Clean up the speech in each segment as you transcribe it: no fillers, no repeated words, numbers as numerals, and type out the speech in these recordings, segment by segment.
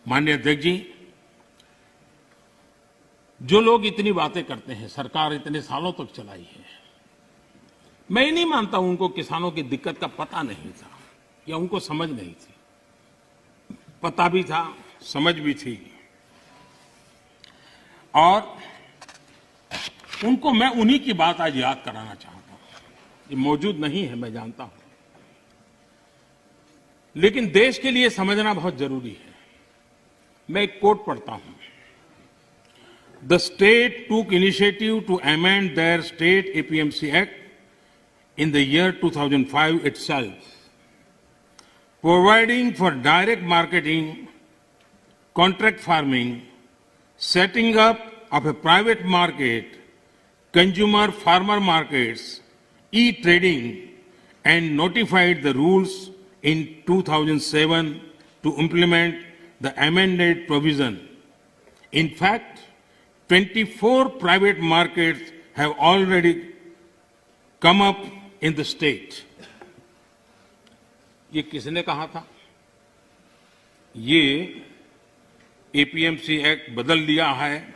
माननीय अध्यक्ष जी, जो लोग इतनी बातें करते हैं, सरकार इतने सालों तक चलाई है, मैं नहीं मानता उनको किसानों की दिक्कत का पता नहीं था या उनको समझ नहीं थी। पता भी था, समझ भी थी, और उनको मैं उन्हीं की बात आज याद कराना चाहता हूं। ये मौजूद नहीं है, मैं जानता हूं, लेकिन देश के लिए समझना बहुत जरूरी है। मैं एक कोट पढ़ता हूं। The state took initiative to amend their state APMC Act in the year 2005 itself, providing for direct marketing, contract farming, setting up of a private market, consumer farmer markets, e-trading, and notified the rules in 2007 to implement the amended provision. In fact, 24 private markets have already come up in the state. ये किसने कहा था? ये APMC act बदल दिया है,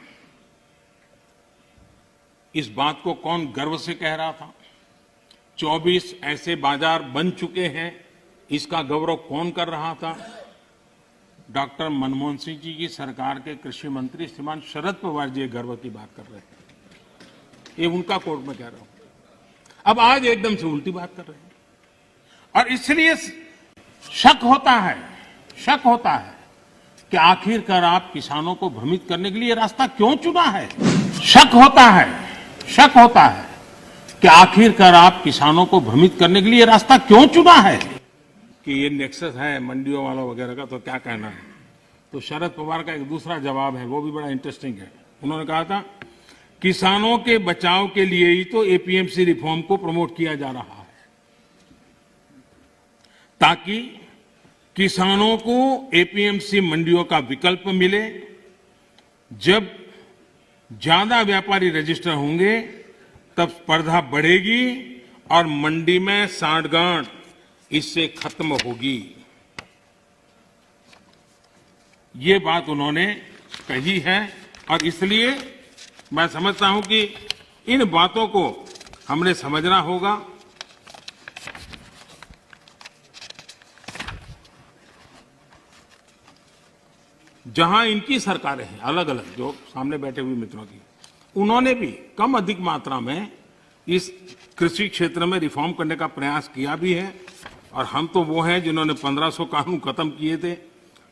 इस बात को कौन गर्व से कह रहा था? 24 ऐसे बाजार बन चुके हैं, इसका गौरव कौन कर रहा था? डॉक्टर मनमोहन सिंह जी की सरकार के कृषि मंत्री श्रीमान शरद पवार जी गर्व की बात कर रहे हैं। ये उनका कोर्ट में कह रहा हूं। अब आज एकदम से उल्टी बात कर रहे हैं, और इसलिए शक होता है कि आखिरकार आप किसानों को भ्रमित करने के लिए रास्ता क्यों चुना है? शक होता है कि आखिरकार आप किसानों को भ्रमित करने के लिए रास्ता क्यों चुना है? कि ये नेक्सस है मंडियों वाला वगैरह का, तो क्या कहना है? तो शरद पवार का एक दूसरा जवाब है, वो भी बड़ा इंटरेस्टिंग है। उन्होंने कहा था, किसानों के बचाव के लिए ही तो एपीएमसी रिफॉर्म को प्रमोट किया जा रहा है, ताकि किसानों को एपीएमसी मंडियों का विकल्प मिले। जब ज्यादा व्यापारी रजिस्टर होंगे तब स्पर्धा बढ़ेगी और मंडी में सांठगांठ इससे खत्म होगी। ये बात उन्होंने कही है, और इसलिए मैं समझता हूं कि इन बातों को हमने समझना होगा। जहां इनकी सरकारें हैं अलग अलग, जो सामने बैठे हुए मित्रों की, उन्होंने भी कम अधिक मात्रा में इस कृषि क्षेत्र में रिफॉर्म करने का प्रयास किया भी है, और हम तो वो हैं जिन्होंने 1500 कानून खत्म किए थे।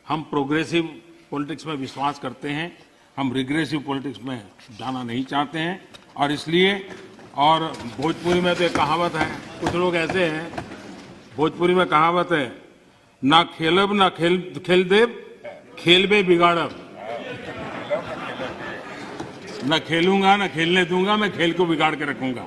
हम प्रोग्रेसिव पॉलिटिक्स में विश्वास करते हैं, हम रिग्रेसिव पॉलिटिक्स में जाना नहीं चाहते हैं, और इसलिए, और भोजपुरी में तो एक कहावत है, कुछ लोग ऐसे हैं, भोजपुरी में कहावत है, ना खेलब ना खेल देव, खेल में बिगाड़ब। न खेलूंगा न खेलने दूंगा, मैं खेल को बिगाड़ के रखूंगा।